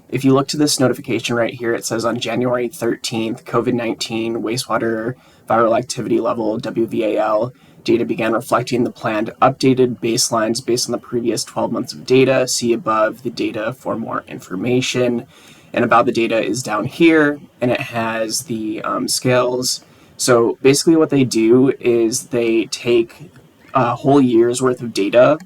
if you look to this notification right here, it says on January 13th, COVID-19 wastewater viral activity level, WVAL, data began reflecting the planned updated baselines based on the previous 12 months of data. See above the data for more information. And about the data is down here, and it has the scales. So basically what they do is they take a whole year's worth of data,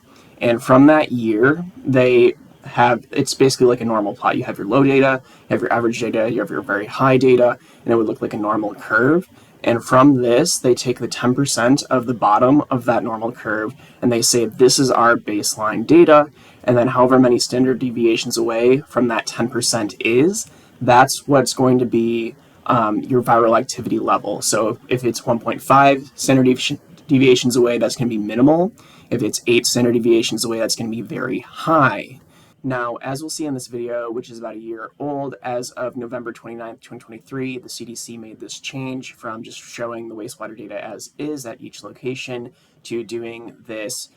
and from that year, they have, it's basically like a normal plot. You have your low data, you have your average data, you have your very high data, and it would look like a normal curve. And from this, they take the 10% of the bottom of that normal curve, and they say this is our baseline data, and then however many standard deviations away from that 10% is, that's what's going to be your viral activity level. So if it's 1.5 standard deviations away, that's going to be minimal. If it's 8 standard deviations away, that's going to be very high. Now, as we'll see in this video, which is about a year old, as of November 29th, 2023, the CDC made this change from just showing the wastewater data as is at each location to doing this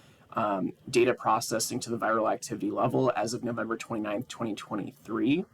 data processing to the viral activity level as of November 29th, 2023.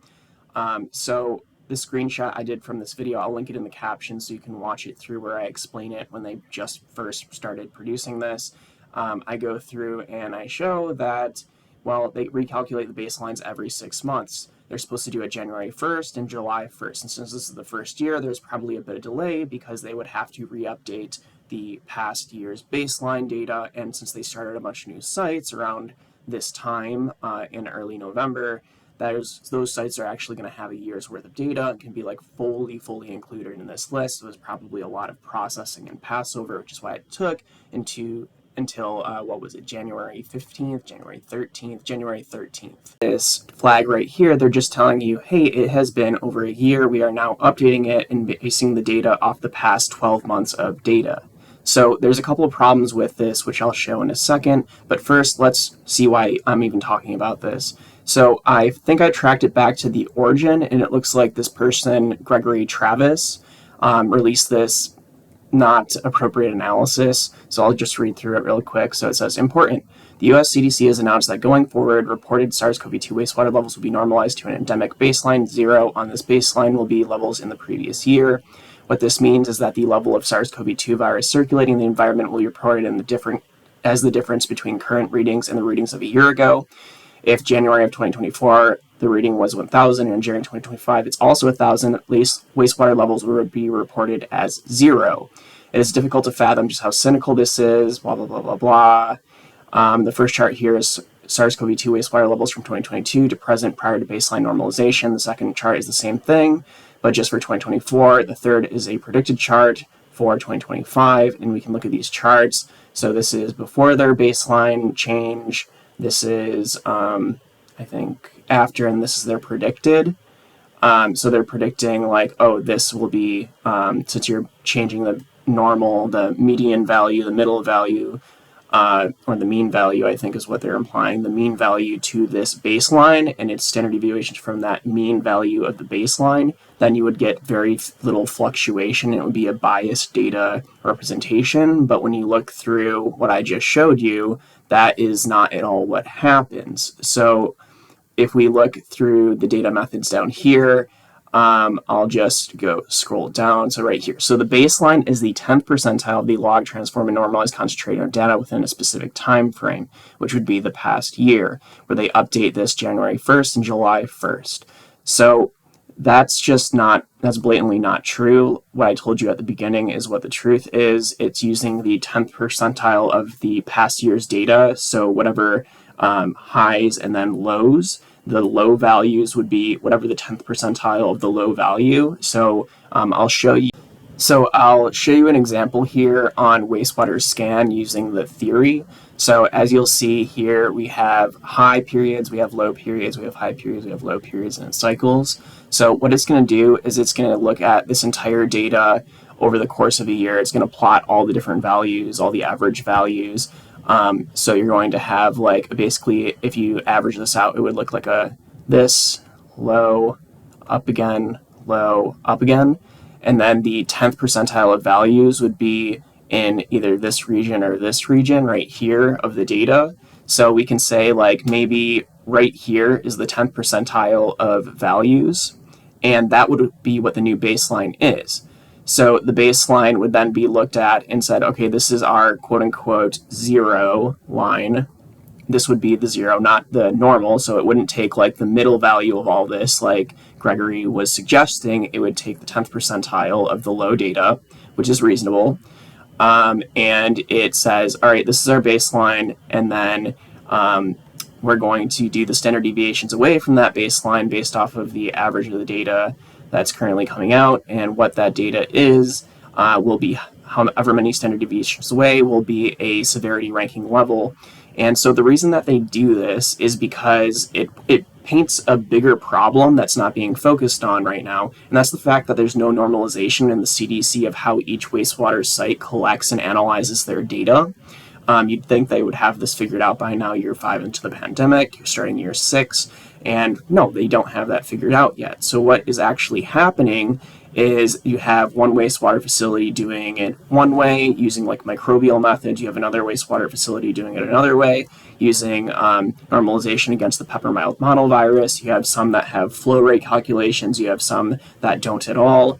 So the screenshot I did from this video, I'll link it in the caption so you can watch it through where I explain it when they just first started producing this. I go through and I show that, well, they recalculate the baselines every 6 months. They're supposed to do it January 1st and July 1st. And since this is the first year, there's probably a bit of delay because they would have to re-update the past year's baseline data. And since they started a bunch of new sites around this time in early November, those sites are actually going to have a year's worth of data and can be like fully included in this list. So there's probably a lot of processing and passover, which is why it took until what was it, January 15th, January 13th, January 13th. This flag right here, they're just telling you, hey, it has been over a year. We are now updating it and basing the data off the past 12 months of data. So there's a couple of problems with this, which I'll show in a second. But first, let's see why I'm even talking about this. So I think I tracked it back to the origin, and it looks like this person, Gregory Travis, released this not appropriate analysis. So I'll just read through it real quick. So it says, important. The US CDC has announced that going forward, reported SARS-CoV-2 wastewater levels will be normalized to an endemic baseline. 0 on this baseline will be levels in the previous year. What this means is that the level of SARS-CoV-2 virus circulating in the environment will be reported in the difference between current readings and the readings of a year ago. If January of 2024, the reading was 1,000, and January 2025, it's also 1,000, at least wastewater levels will be reported as 0. It is difficult to fathom just how cynical this is, blah, blah, blah, blah, blah. The first chart here is SARS-CoV-2 wastewater levels from 2022 to present prior to baseline normalization. The second chart is the same thing, but just for 2024. The third is a predicted chart for 2025, and we can look at these charts. So this is before their baseline change. This is, I think, after, and this is their predicted. So they're predicting like, oh, this will be, since you're changing the normal, the median value, the middle value, or the mean value, I think is what they're implying, the mean value to this baseline, and its standard deviations from that mean value of the baseline, then you would get very little fluctuation. It would be a biased data representation. But when you look through what I just showed you, that is not at all what happens. So if we look through the data methods down here, I'll just scroll down. So right here. So the baseline is the 10th percentile of the log, transform, and normalized concentration of data within a specific time frame, which would be the past year, where they update this January 1st and July 1st. So that's blatantly not true. What I told you at the beginning is what the truth is. It's using the 10th percentile of the past year's data. So whatever highs and then lows, the low values would be whatever the 10th percentile of the low value. So I'll show you an example here on wastewater scan using the theory. So as you'll see here, we have high periods, we have low periods, we have high periods, we have low periods, and it cycles. So what it's going to do is it's going to look at this entire data over the course of a year. It's going to plot all the different values, all the average values. So you're going to have, like, basically, if you average this out, it would look like this, low, up again, low, up again. And then the 10th percentile of values would be in either this region or this region right here of the data. So we can say, like, maybe right here is the 10th percentile of values, and that would be what the new baseline is. So the baseline would then be looked at and said, okay, this is our quote-unquote zero line. This would be the zero, not the normal, so it wouldn't take like the middle value of all this like Gregory was suggesting. It would take the 10th percentile of the low data, which is reasonable. And it says, all right, this is our baseline, and then we're going to do the standard deviations away from that baseline based off of the average of the data that's currently coming out, and what that data is will be however many standard deviations away will be a severity ranking level. And so the reason that they do this is because it paints a bigger problem that's not being focused on right now, and that's the fact that there's no normalization in the CDC of how each wastewater site collects and analyzes their data. You'd think they would have this figured out by now, year 5 into the pandemic, you're starting year 6, and no, they don't have that figured out yet. So what is actually happening is you have one wastewater facility doing it one way, using like microbial methods. You have another wastewater facility doing it another way, using normalization against the pepper-mild model virus. You have some that have flow rate calculations. You have some that don't at all.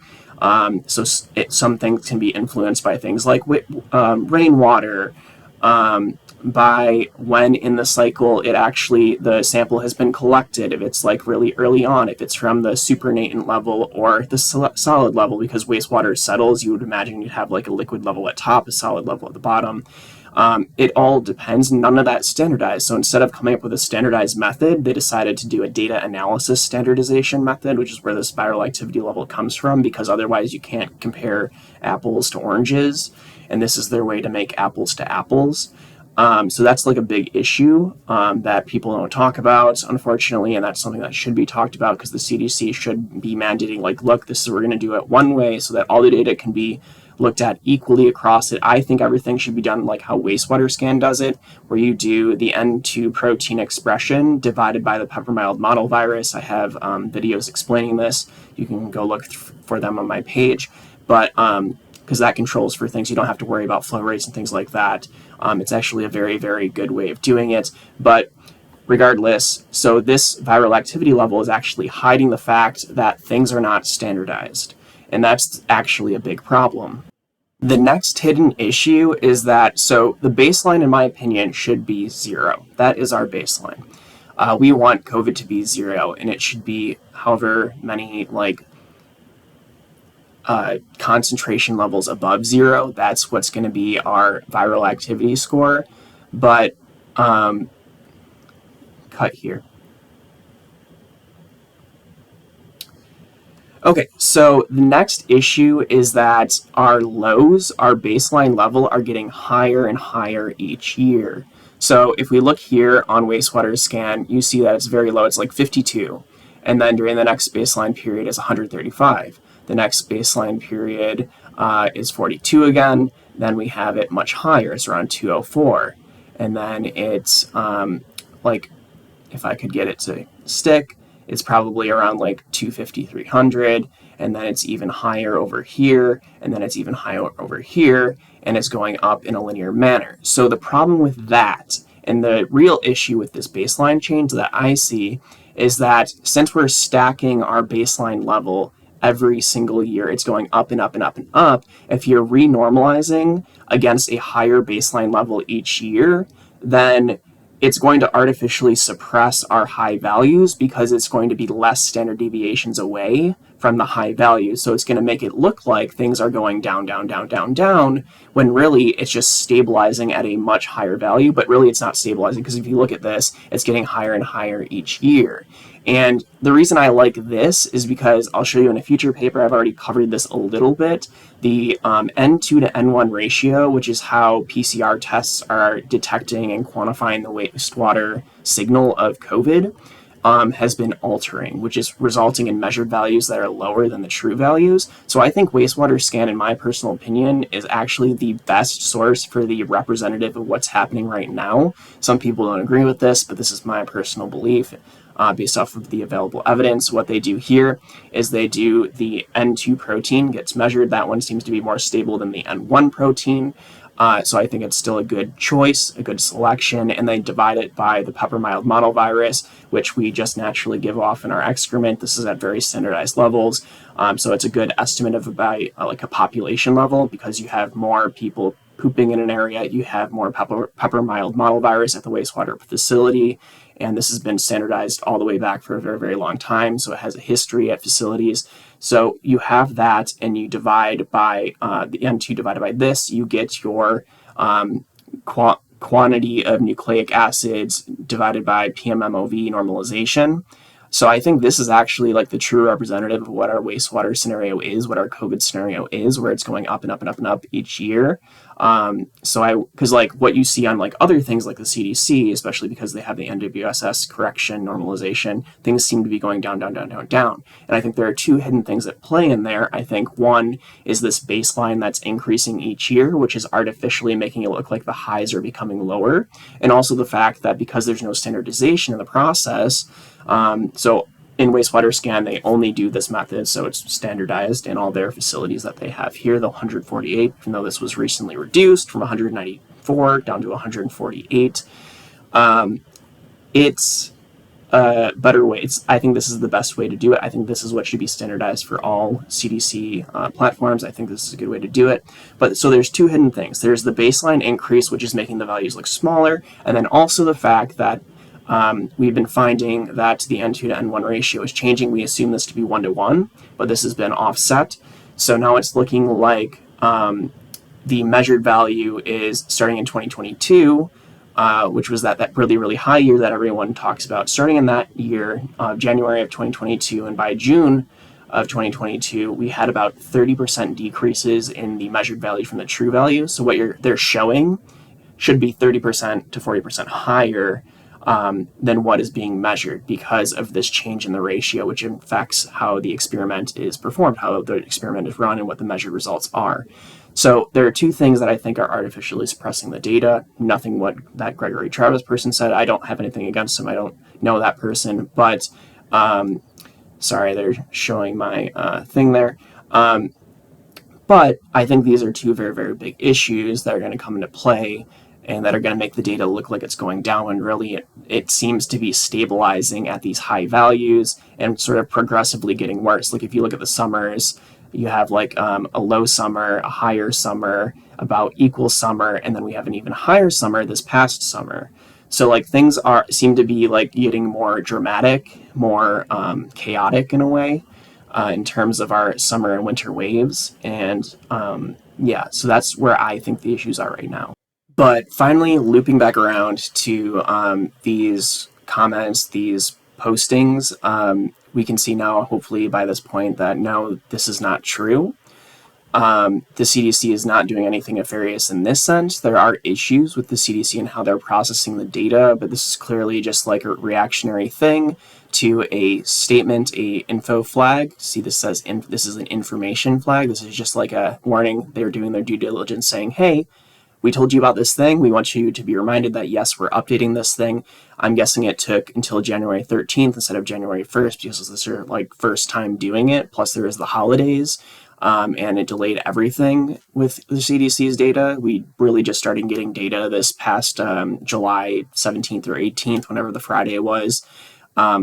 So some things can be influenced by things like rainwater, by when in the cycle the sample has been collected, if it's like really early on, if it's from the supernatant level or the solid level, because wastewater settles, you would imagine you'd have like a liquid level at top, a solid level at the bottom. It all depends. None of that's standardized. So instead of coming up with a standardized method, they decided to do a data analysis standardization method, which is where this viral activity level comes from, because otherwise you can't compare apples to oranges. And this is their way to make apples to apples. So that's like a big issue that people don't talk about, unfortunately, and that's something that should be talked about, because the CDC should be mandating, like, look, this is we're going to do it one way so that all the data can be looked at equally across it. I think everything should be done like how Wastewater Scan does it, where you do the N2 protein expression divided by the pepper-mild model virus. I have videos explaining this. You can go look for them on my page, but because that controls for things you don't have to worry about flow rates and things like that. It's actually a very, very good way of doing it. But regardless, so this viral activity level is actually hiding the fact that things are not standardized. And that's actually a big problem. The next hidden issue is that, so the baseline, in my opinion, should be 0. That is our baseline. We want COVID to be 0, and it should be however many, like, concentration levels above 0. That's what's going to be our viral activity score. But cut here. Okay, so the next issue is that our lows, our baseline level, are getting higher and higher each year. So if we look here on Wastewater Scan, you see that it's very low. It's like 52. And then during the next baseline period is 135. The next baseline period is 42 again. Then we have it much higher. It's around 204. And then it's like, if I could get it to stick, it's probably around like 250, 300. And then it's even higher over here. And then it's even higher over here. And it's going up in a linear manner. So the problem with that, and the real issue with this baseline change that I see, is that since we're stacking our baseline level every single year, it's going up and up and up and up. If you're renormalizing against a higher baseline level each year, then it's going to artificially suppress our high values, because it's going to be less standard deviations away from the high values. So it's going to make it look like things are going down, down, down, down, down, when really it's just stabilizing at a much higher value. But really it's not stabilizing, because if you look at this, it's getting higher and higher each year. And the reason I like this is because I'll show you in a future paper. I've already covered this a little bit. The N2 to N1 ratio, which is how PCR tests are detecting and quantifying the wastewater signal of COVID, has been altering, which is resulting in measured values that are lower than the true values. So I think Wastewater Scan, in my personal opinion, is actually the best source for the representative of what's happening right now. Some people don't agree with this, but this is my personal belief. Based off of the available evidence. What they do here is they do the N2 protein gets measured. That one seems to be more stable than the N1 protein. So I think it's still a good choice, a good selection, and they divide it by the pepper-mild model virus, which we just naturally give off in our excrement. This is at very standardized levels. So it's a good estimate of about like a population level, because you have more people pooping in an area, you have more pepper-mild model virus at the wastewater facility, and this has been standardized all the way back for a very, very long time, so it has a history at facilities. So you have that, and you divide by the N2 divided by this, you get your quantity of nucleic acids divided by PMMOV normalization. So I think this is actually like the true representative of what our wastewater scenario is, what our COVID scenario is, where it's going up and up and up and up each year. Because like what you see on like other things like the CDC, especially because they have the NWSS correction normalization, things seem to be going down, down, down, down, down. And I think there are two hidden things at play in there. I think one is this baseline that's increasing each year, which is artificially making it look like the highs are becoming lower. And also the fact that because there's no standardization in the process, so in Wastewater Scan, they only do this method, so it's standardized in all their facilities that they have here, the 148, even though this was recently reduced from 194 down to 148. It's better ways. I think this is the best way to do it. I think this is what should be standardized for all CDC platforms. I think this is a good way to do it. But so there's two hidden things. There's the baseline increase, which is making the values look smaller, and then also the fact that we've been finding that the N2 to N1 ratio is changing. We assume this to be 1-to-1, but this has been offset. So now it's looking like the measured value is starting in 2022, which was that really, really high year that everyone talks about. Starting in that year, January of 2022, and by June of 2022, we had about 30% decreases in the measured value from the true value. So what they're showing should be 30% to 40% higher than what is being measured, because of this change in the ratio, which affects how the experiment is performed, how the experiment is run, and what the measured results are. So there are two things that I think are artificially suppressing the data. Nothing what that Gregory Travis person said. I don't have anything against him. I don't know that person, but sorry, they're showing my thing there. But I think these are two very, very big issues that are going to come into play and that are going to make the data look like it's going down, when really it seems to be stabilizing at these high values and sort of progressively getting worse. Like if you look at the summers, you have like a low summer, a higher summer, about equal summer, and then we have an even higher summer this past summer. So like things seem to be like getting more dramatic, more chaotic in a way, in terms of our summer and winter waves. And yeah, so that's where I think the issues are right now. But finally, looping back around to these comments, these postings, we can see now, hopefully by this point, that no, this is not true. The CDC is not doing anything nefarious in this sense. There are issues with the CDC and how they're processing the data, but this is clearly just like a reactionary thing to a statement, a info flag. See, this says this is an information flag. This is just like a warning. They're doing their due diligence, saying, hey, we told you about this thing. We want you to be reminded that, yes, we're updating this thing. I'm guessing it took until January 13th instead of January 1st, because this is like first time doing it. Plus there is the holidays, and it delayed everything with the CDC's data. We really just started getting data this past July 17th or 18th, whenever the Friday was.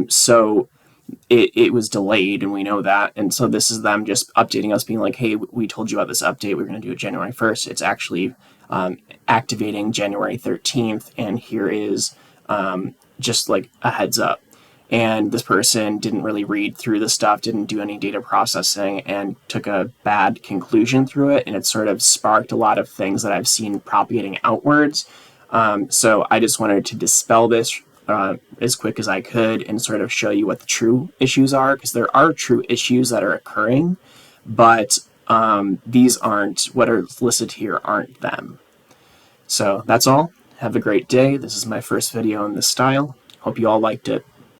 So it was delayed, and we know that. And so this is them just updating us, being like, hey, we told you about this update. We're going to do it January 1st. It's actually activating January 13th, and here is just like a heads up. And this person didn't really read through the stuff, didn't do any data processing, and took a bad conclusion through it, and it sort of sparked a lot of things that I've seen propagating outwards. So I just wanted to dispel this as quick as I could and sort of show you what the true issues are, because there are true issues that are occurring, but these aren't, what are listed here aren't them. So that's all. Have a great day. This is my first video in this style. Hope you all liked it.